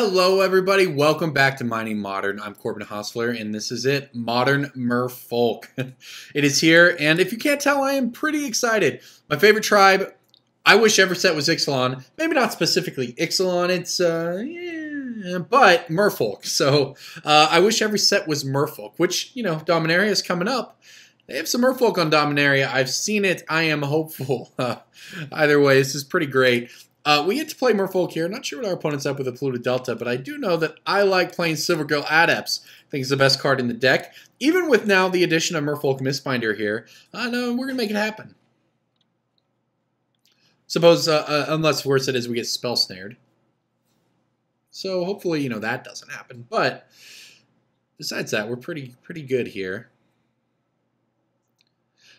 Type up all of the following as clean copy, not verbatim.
Hello everybody, welcome back to Mining Modern. I'm Corbin Hostler and this is it, Modern Merfolk. It is here, and if you can't tell, I am pretty excited. My favorite tribe, I wish every set was Ixalan. Maybe not specifically Ixalan, it's but Merfolk. So I wish every set was Merfolk, which, you know, Dominaria is coming up. They have some Merfolk on Dominaria. I've seen it. I am hopeful. Either way, this is pretty great. We get to play Merfolk here. Not sure what our opponent's up with a Polluted Delta, but I do know that I like playing Silvergill Adepts. I think it's the best card in the deck. Even with now the addition of Merfolk Mistbinder here, no, we're going to make it happen. Suppose, unless worse it is, we get Spell Snared. So hopefully, you know, that doesn't happen. But besides that, we're pretty good here.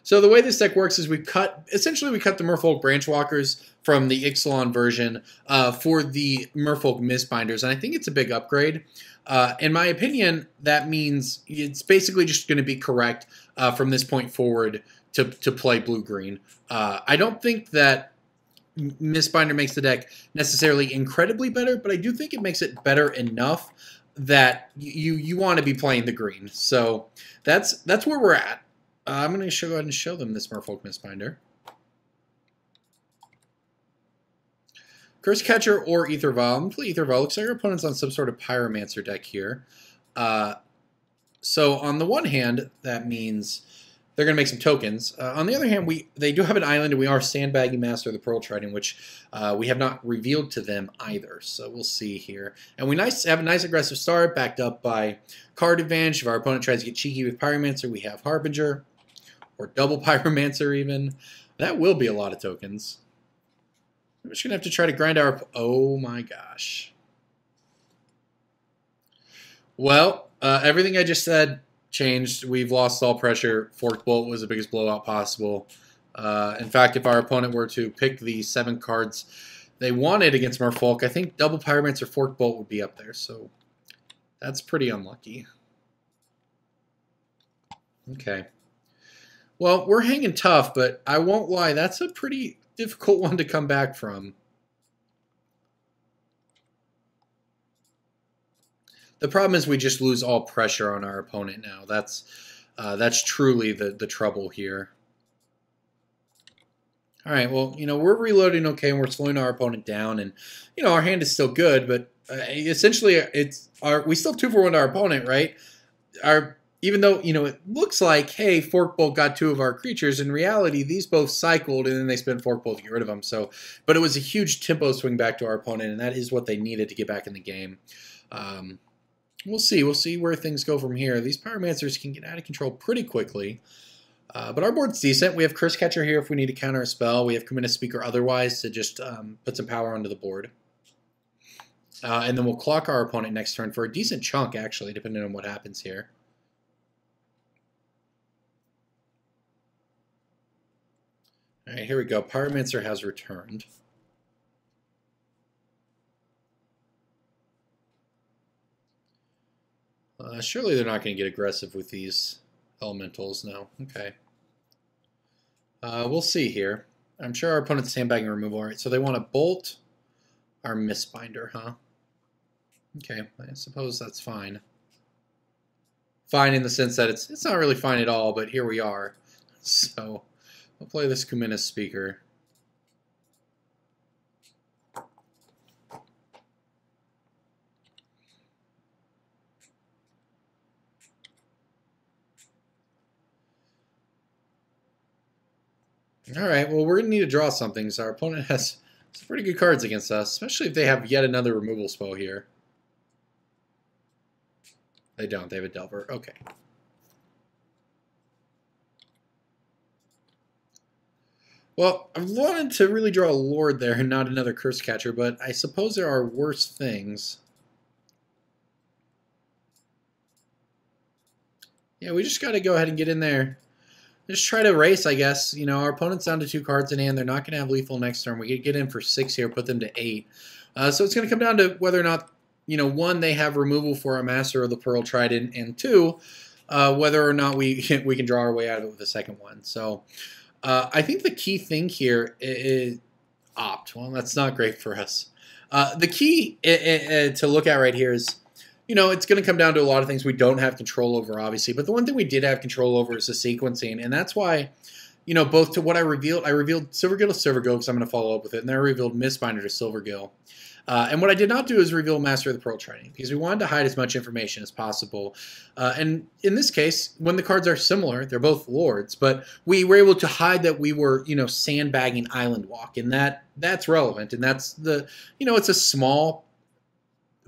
So the way this deck works is we cut the Merfolk Branchwalkers from the Ixalan version for the Merfolk Mistbinders, and I think it's a big upgrade. In my opinion, that means it's basically just going to be correct from this point forward to play blue-green. I don't think that Mistbinder makes the deck necessarily incredibly better, but I do think it makes it better enough that you want to be playing the green. So that's where we're at. I'm going to go ahead and show them this Merfolk Mistbinder. Curse Catcher or Aether Vial. I'm going to play Aether Vial. Looks like our opponent's on some sort of Pyromancer deck here. So on the one hand, that means they're going to make some tokens. On the other hand, they do have an island, and we are sandbagging Master of the Pearl Trident, which we have not revealed to them either. So we'll see here. And we have a nice aggressive start, backed up by card advantage. If our opponent tries to get cheeky with Pyromancer, we have Harbinger, or double Pyromancer even. That will be a lot of tokens. We're just going to have to try to grind our... Oh my gosh. Well, everything I just said changed. We've lost all pressure. Forked Bolt was the biggest blowout possible. In fact, if our opponent were to pick the 7 cards they wanted against Merfolk, I think double Pyromancer Forked Bolt would be up there. So that's pretty unlucky. Okay. Well, we're hanging tough, but I won't lie, that's a pretty difficult one to come back from. The problem is we just lose all pressure on our opponent now. That's truly the trouble here. All right, well, you know, we're reloading okay, and we're slowing our opponent down, and, you know, our hand is still good, but essentially we still 2-for-1 to our opponent, right? Even though, you know, it looks like, hey, Fork Bolt got 2 of our creatures, in reality, these both cycled, and then they spent Fork Bolt to get rid of them. So, but it was a huge tempo swing back to our opponent, and that is what they needed to get back in the game. We'll see. We'll see where things go from here. These Pyromancers can get out of control pretty quickly. But our board's decent. We have Curse Catcher here if we need to counter a spell. We have Command Speaker otherwise to just put some power onto the board. And then we'll clock our opponent next turn for a decent chunk, actually, depending on what happens here. All right, here we go. Pyromancer has returned. Surely they're not going to get aggressive with these elementals. No. Okay. We'll see here. I'm sure our opponent's sandbagging removal. All right, so they want to bolt our Mistbinder, huh? Okay, I suppose that's fine. Fine in the sense that it's not really fine at all, but here we are. So we'll play this Kumina Speaker. Alright, well, we're going to need to draw something, so our opponent has some pretty good cards against us, especially if they have yet another removal spell here. They don't. They have a Delver. Okay. Well, I wanted to really draw a Lord there and not another Curse Catcher, but I suppose there are worse things. Yeah, we just got to go ahead and get in there. Just try to race, I guess. You know, our opponent's down to 2 cards in hand. They're not going to have lethal next turn. We could get in for 6 here, put them to 8. So it's going to come down to whether or not, you know, 1, they have removal for our Master of the Pearl Trident, and 2, whether or not we can draw our way out of it with the second one. So I think the key thing here is opt. Well, that's not great for us. The key to look at right here is, it's going to come down to a lot of things we don't have control over, obviously. But the one thing we did have control over is the sequencing. And that's why, both to what I revealed Silvergill to Silvergill because I'm going to follow up with it. And then I revealed Mistbinder to Silvergill. And what I did not do is reveal Master of the Pearl Training because we wanted to hide as much information as possible. And in this case, when the cards are similar, they're both lords, but we were able to hide that we were, sandbagging Island Walk, and that's relevant. And that's it's a small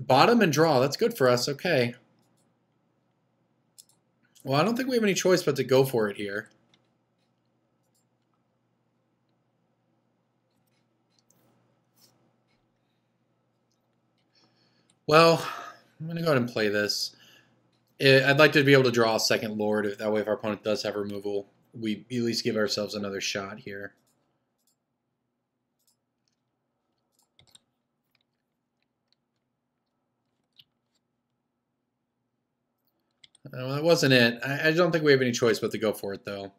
bottom and draw. That's good for us. Okay. Well, I don't think we have any choice but to go for it here. Well, I'm going to go ahead and play this. I'd like to be able to draw a second Lord. That way, if our opponent does have removal, we at least give ourselves another shot here. Well, that wasn't it. I don't think we have any choice but to go for it, though.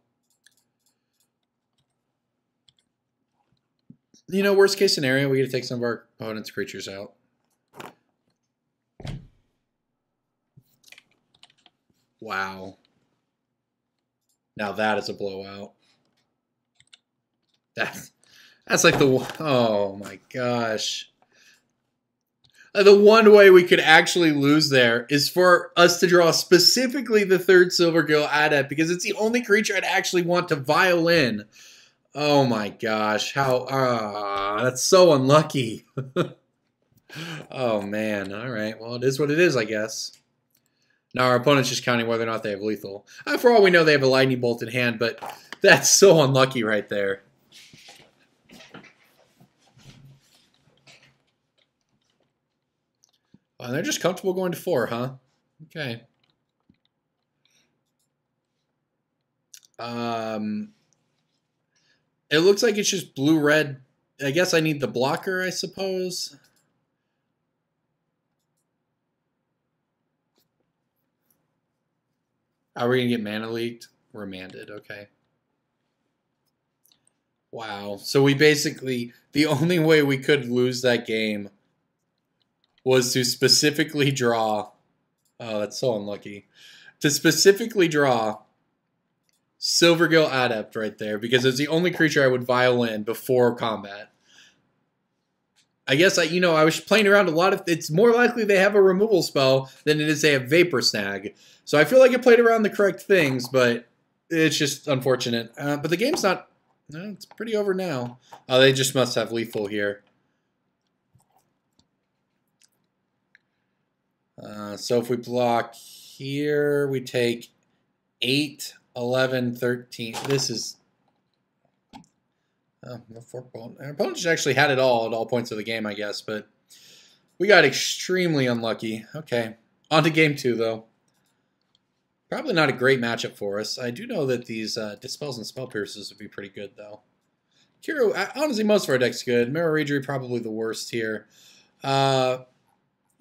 Worst case scenario, we get to take some of our opponent's creatures out. Wow. Now that is a blowout. That's like oh my gosh. The one way we could actually lose there is for us to draw specifically the third Silvergill Adept because it's the only creature I'd actually want to violin. Oh my gosh. That's so unlucky. Oh man. All right. Well, it is what it is, I guess. Now our opponent's just counting whether or not they have lethal. For all we know, they have a lightning bolt in hand, but that's so unlucky right there. And they're just comfortable going to 4, huh? Okay. It looks like it's just blue-red. I guess I need the blocker, I suppose. Are we going to get mana leaked? We're manded, okay. Wow. So we basically, the only way we could lose that game was to specifically draw. Oh, that's so unlucky. To specifically draw Silvergill Adept right there because it's the only creature I would violin before combat. I guess I was playing around a lot. It's more likely they have a removal spell than it is they have Vapor Snag. So I feel like I played around the correct things, but it's just unfortunate. But the game's not. It's pretty over now. Oh, they just must have lethal here. So if we block here, we take 8, 11, 13. This is... Oh, no fork bone. Our opponent actually had it all at all points of the game, I guess, but we got extremely unlucky. Okay. On to game 2, though. Probably not a great matchup for us. I do know that these Dispels and Spell Pierces would be pretty good, though. Kiro, honestly, most of our deck's good. Mirror Readery probably the worst here. I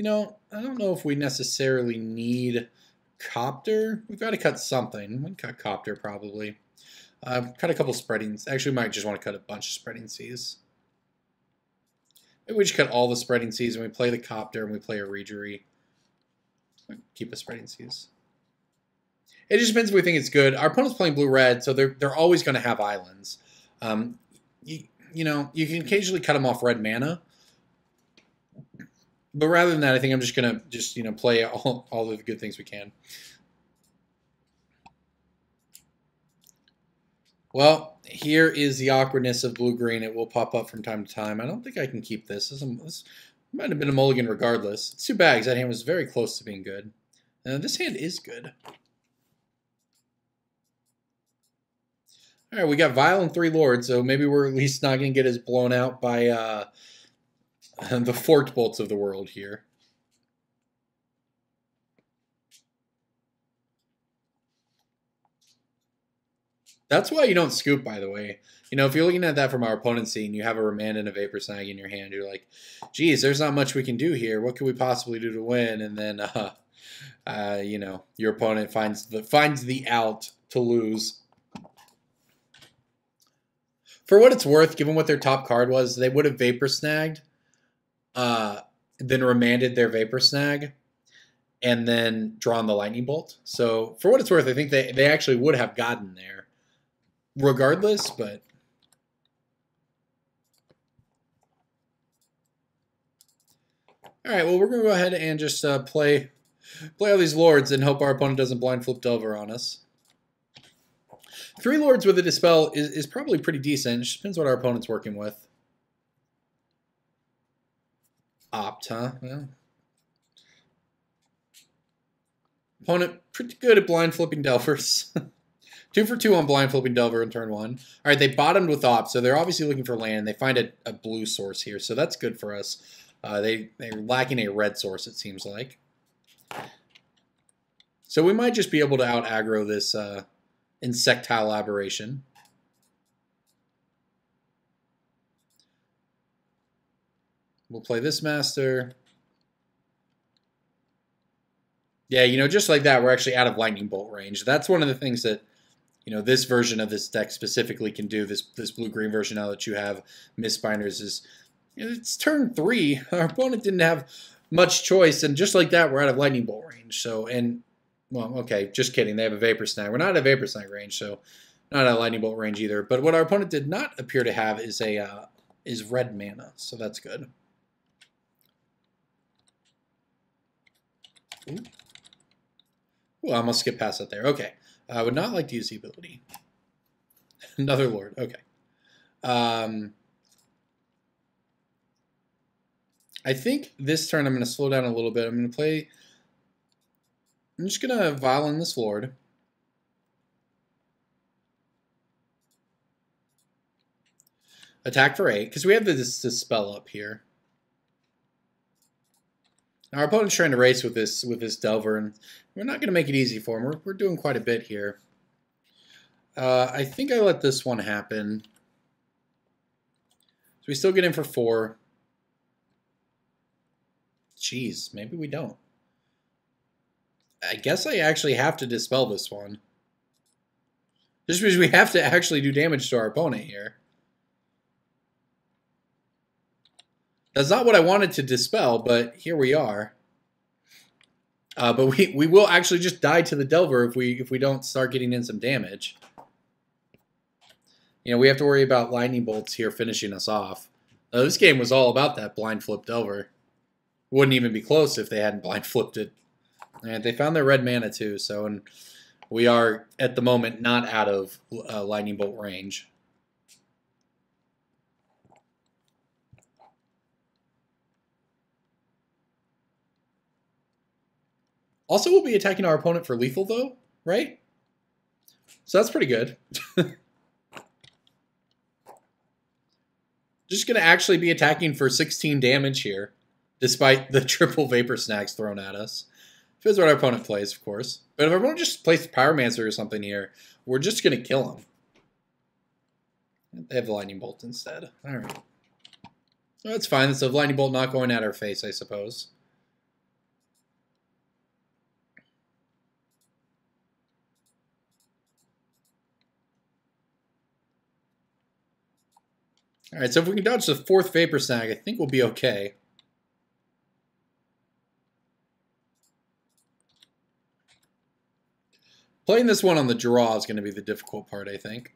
don't know if we necessarily need Copter. We've got to cut something. We can cut Copter, probably. Cut a couple spreading. Actually, we might just want to cut a bunch of spreading seas. Maybe we just cut all the spreading seas and we play the Copter and we play a Readery. Keep a spreading seas. It just depends if we think it's good. Our opponent's playing blue-red, so they're always going to have islands. You can occasionally cut them off red mana. But rather than that, I think I'm just going to play all of the good things we can. Well, here is the awkwardness of blue-green. It will pop up from time to time. I don't think I can keep this. This might have been a mulligan regardless. It's too bad because that hand was very close to being good. This hand is good. All right, we got Vial and 3 Lords, so maybe we're at least not going to get as blown out by the Forked Bolts of the world here. That's why you don't scoop, by the way. If you're looking at that from our opponent's scene, you have a Remand and a Vapor Snag in your hand. You're like, geez, there's not much we can do here. What can we possibly do to win? And then, your opponent finds the out to lose. For what it's worth, given what their top card was, they would have Vapor Snagged. then remanded their Vapor Snag, and then drawn the Lightning Bolt. So for what it's worth, I think they actually would have gotten there regardless, but... Alright, well, we're going to go ahead and just play all these Lords and hope our opponent doesn't blind flip Delver on us. 3 Lords with a Dispel is probably pretty decent. It just depends what our opponent's working with. Opt, huh? Well, opponent pretty good at blind flipping Delvers. 2 for 2 on blind flipping Delver in turn 1. Alright, they bottomed with Opt, so they're obviously looking for land. They find a blue source here, so that's good for us. They're lacking a red source, it seems like. So we might just be able to out-aggro this Insectile Aberration. We'll play this Master. Yeah, you know, just like that, we're actually out of Lightning Bolt range. That's one of the things that, you know, this version of this deck specifically can do, this blue-green version now that you have Mistbinders, is... It's turn 3. Our opponent didn't have much choice, and just like that, we're out of Lightning Bolt range. So, and, well, okay, just kidding. They have a Vapor Snag. We're not at a Vapor Snag range, so not at Lightning Bolt range either. But what our opponent did not appear to have is red mana, so that's good. Ooh, I almost skipped past that there. Okay, I would not like to use the ability. Another Lord. Okay. I think this turn I'm going to slow down a little bit. I'm just going to Violin this Lord. Attack for 8, because we have this spell up here. Our opponent's trying to race with this Delver, and we're not going to make it easy for him. We're doing quite a bit here. I think I let this one happen. So we still get in for 4. Jeez, maybe we don't. I guess I actually have to dispel this one. Just because we have to actually do damage to our opponent here. That's not what I wanted to dispel, but here we are. But we will actually just die to the Delver if we don't start getting in some damage. You know, we have to worry about Lightning Bolts here finishing us off. This game was all about that blind flip Delver. Wouldn't even be close if they hadn't blind flipped it. And they found their red mana too, so and we are at the moment not out of Lightning Bolt range. Also, we'll be attacking our opponent for lethal though, right? So that's pretty good. Just going to actually be attacking for 16 damage here, despite the triple Vapor Snags thrown at us. Depends what our opponent plays, of course. But if our opponent just plays Pyromancer or something here, we're just going to kill him. They have the Lightning Bolt instead. Alright. Well, that's fine. It's a Lightning Bolt not going at our face, I suppose. Alright, so if we can dodge the 4th Vapor Snag, I think we'll be okay. Playing this one on the draw is going to be the difficult part, I think.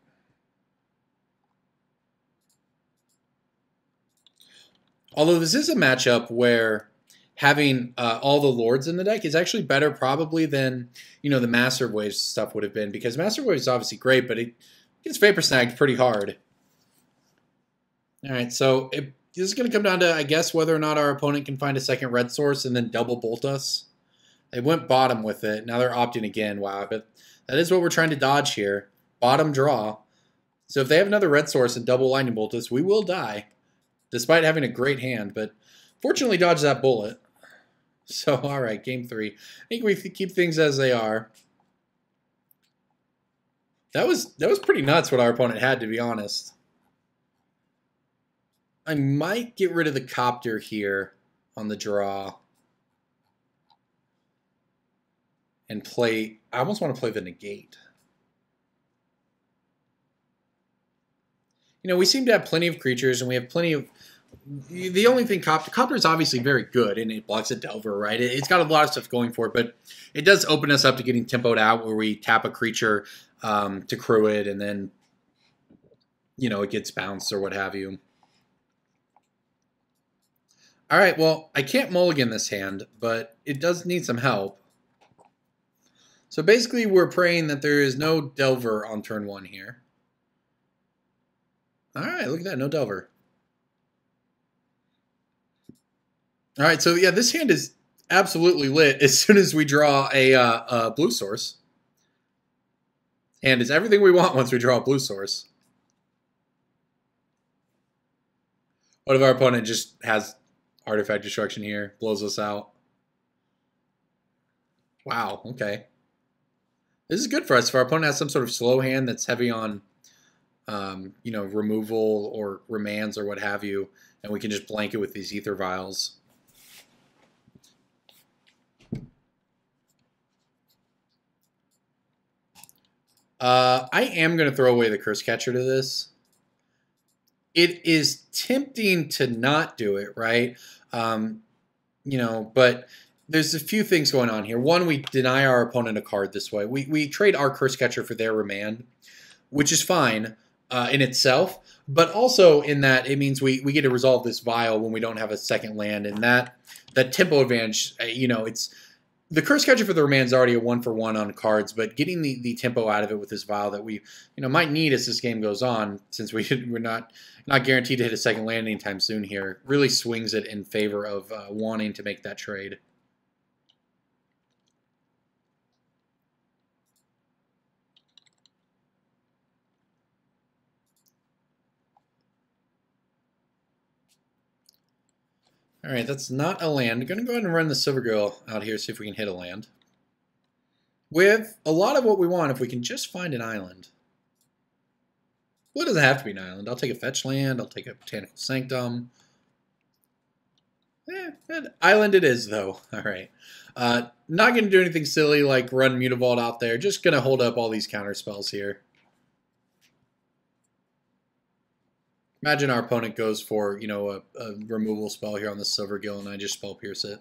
Although this is a matchup where having all the Lords in the deck is actually better probably than, you know, the Master Waves stuff would have been. Because Master Waves is obviously great, but it gets Vapor Snagged pretty hard. Alright, so this is going to come down to, I guess, whether or not our opponent can find a second red source and then double bolt us. They went bottom with it. Now they're opting again. Wow, but that is what we're trying to dodge here. Bottom draw. So if they have another red source and double Lightning Bolt us, we will die. Despite having a great hand, but fortunately dodged that bullet. So, alright, game 3. I think we keep things as they are. That was pretty nuts what our opponent had, to be honest. I might get rid of the Copter here on the draw. And play... I almost want to play the Negate. You know, we seem to have plenty of creatures, and we have plenty of the only thing Copter is obviously very good, and it blocks a Delver, right? It's got a lot of stuff going for it, but it does open us up to getting tempoed out where we tap a creature to crew it, and then, you know, it gets bounced or what have you. All right, well, I can't mulligan this hand, but it does need some help. So basically, we're praying that there is no Delver on turn 1 here. All right, look at that, no Delver. All right, so yeah, this hand is absolutely lit as soon as we draw a blue source. And it's everything we want once we draw a blue source. What if our opponent just has artifact destruction here, blows us out? Wow, okay. This is good for us. If our opponent has some sort of slow hand that's heavy on, you know, removal or remands or what have you, and we can just blanket with these ether vials. I am going to throw away the Curse Catcher to this. It is tempting to not do it, right? You know, but there's a few things going on here. One, we deny our opponent a card this way. We trade our Curse Catcher for their remand, which is fine in itself, but also in that it means we get to resolve this vial when we don't have a second land, and that tempo advantage, you know, it's... The Curse Catcher for the remand is already a 1-for-1 on cards, but getting the tempo out of it with this vial that we, you know, might need as this game goes on, since we're not guaranteed to hit a second land anytime soon here, really swings it in favor of wanting to make that trade. All right, that's not a land. I'm going to go ahead and run the Silver Girl out here, see if we can hit a land. We have a lot of what we want if we can just find an island. Well, it doesn't have to be an island. I'll take a fetch land. I'll take a Botanical Sanctum. An island it is, though. All right. Not going to do anything silly like run Mutavault out there. Just going to hold up all these counter spells here. Imagine our opponent goes for, you know, a removal spell here on the Silver Gill, and I just Spell Pierce it.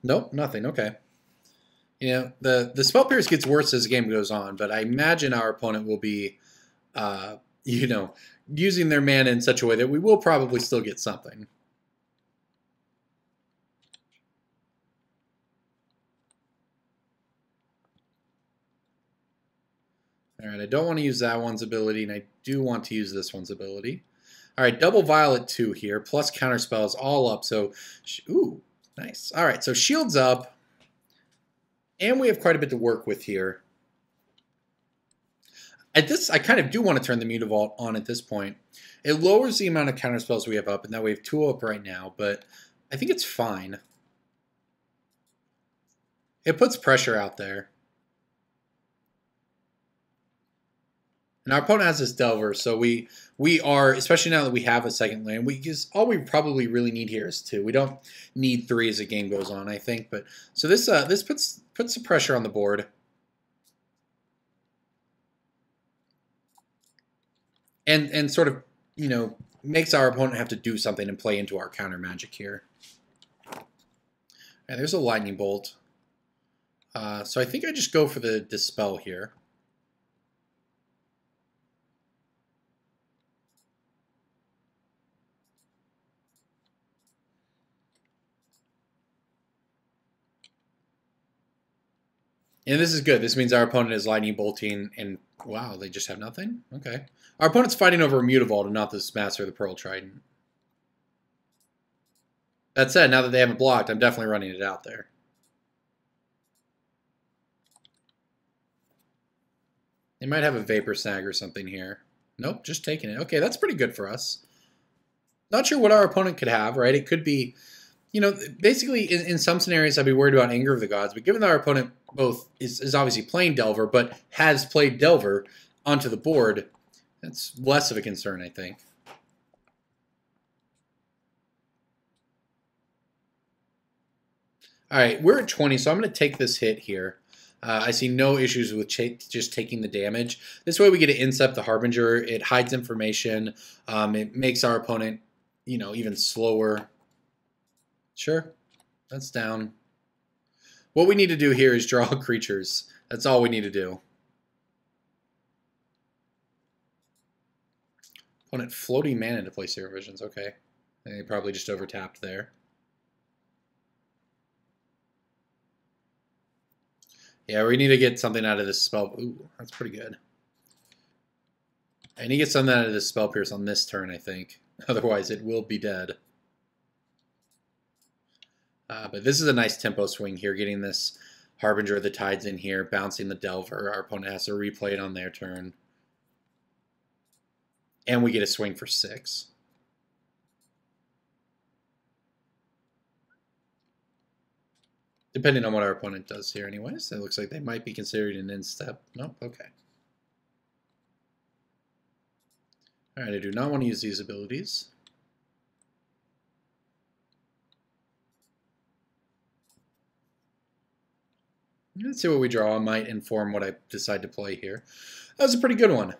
Nope, nothing. Okay. You know, the Spell Pierce gets worse as the game goes on, but I imagine our opponent will be, you know, using their mana in such a way that we will probably still get something. All right, I don't want to use that one's ability, and I do want to use this one's ability. All right, double Violet 2 here, plus counter spells all up. So, ooh, nice. All right, so shields up, and we have quite a bit to work with here. At this, I kind of do want to turn the Mutavault on at this point. It lowers the amount of counter spells we have up, and that we have 2 up right now, but I think it's fine. It puts pressure out there. And our opponent has this Delver, so we are, especially now that we have a second land, all we probably really need here is 2. We don't need 3 as the game goes on, I think. But so this puts some pressure on the board. And sort of, you know, makes our opponent have to do something and play into our counter magic here. And there's a Lightning Bolt. So I think I just go for the Dispel here. And this is good. This means our opponent is Lightning Bolting, and wow, they just have nothing? Okay. Our opponent's fighting over a Mutavault and not this Master of the Pearl Trident. That said, now that they haven't blocked, I'm definitely running it out there. They might have a Vapor Snag or something here. Nope, just taking it. Okay, that's pretty good for us. Not sure what our opponent could have, right? It could be, you know, basically in some scenarios I'd be worried about Anger of the Gods, but given that our opponent both is obviously playing Delver, but has played Delver onto the board, that's less of a concern, I think. All right, we're at 20, so I'm going to take this hit here. I see no issues with just taking the damage. This way we get to incept the Harbinger. It hides information. It makes our opponent, even slower. Sure, that's down. What we need to do here is draw creatures. That's all we need to do. Opponent floating mana to play Serum Visions. Okay. And they probably just overtapped there. Yeah, we need to get something out of this spell. Ooh, that's pretty good. I need to get something out of this Spell Pierce on this turn, I think. Otherwise, it will be dead. But this is a nice tempo swing here, getting this Harbinger of the Tides in here, bouncing the Delver. Our opponent has to replay it on their turn. And we get a swing for 6. Depending on what our opponent does here anyways. It looks like they might be considered an instep. Nope, okay. Alright, I do not want to use these abilities. Let's see what we draw. It might inform what I decide to play here. That was a pretty good one.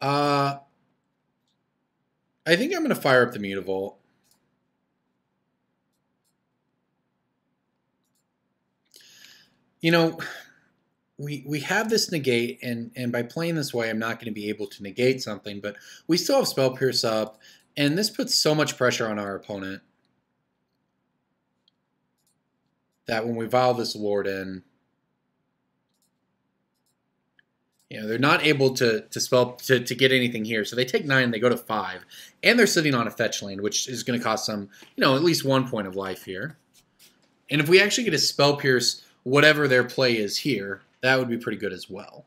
I think I'm going to fire up the Mutavault. We have this negate, and by playing this way, I'm not going to be able to negate something, but we still have Spell Pierce up, and this puts so much pressure on our opponent that when we Vial this Lord in, they're not able to get anything here. So they take 9, they go to 5, and they're sitting on a fetch land, which is going to cost them, at least 1 point of life here. And if we actually get a Spell Pierce, whatever their play is here, that would be pretty good as well.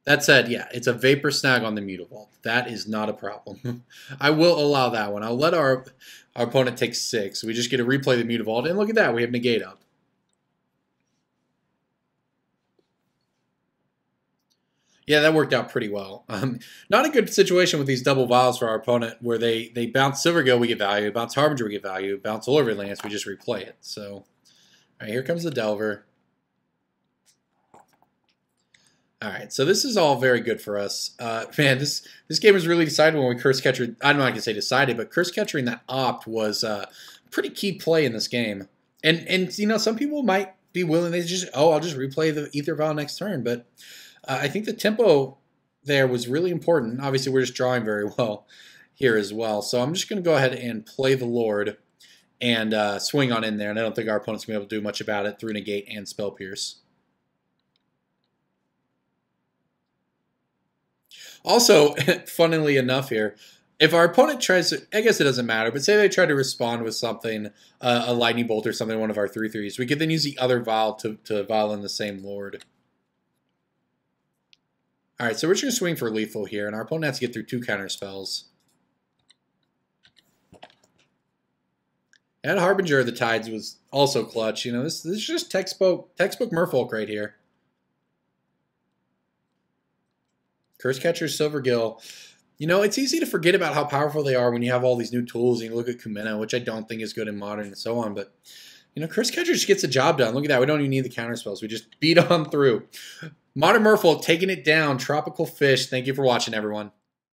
That said, yeah, it's a Vapor Snag on the Mutavault. That is not a problem. I will allow that one. I'll let our opponent take 6. We just get to replay the Mutavault, and look at that, we have negate up. Yeah, that worked out pretty well. Not a good situation with these double vials for our opponent, where they bounce Silvergill, we get value, bounce Harbinger, we get value, bounce Olivia Lance, we just replay it. So, all right, here comes the Delver. All right, so this is all very good for us. Man, this game was really decided when we Curse Catcher. I'm not going to say decided, but Curse Catchering that opt was a pretty key play in this game. And some people might be willing to just, I'll just replay the Ether Vial next turn, but I think the tempo there was really important. Obviously, we're just drawing very well here as well. So I'm just going to go ahead and play the Lord and swing on in there. And I don't think our opponent's going to be able to do much about it through Negate and Spell Pierce. Also, funnily enough here, if our opponent tries to, I guess it doesn't matter, but say they try to respond with something, a Lightning Bolt or something, one of our 3/3s, we could then use the other Vial to Vial in the same Lord. All right, so we're just going to swing for lethal here, and our opponent has to get through 2 counter spells. And Harbinger of the Tides was also clutch. This is just textbook Merfolk right here. Curse Catcher, Silvergill. It's easy to forget about how powerful they are when you have all these new tools and you look at Kumena, which I don't think is good in Modern and so on, but Curse Catcher just gets the job done. Look at that. We don't even need the counter spells. We just beat on through. Modern Merfolk taking it down. Tropical Fish. Thank you for watching, everyone.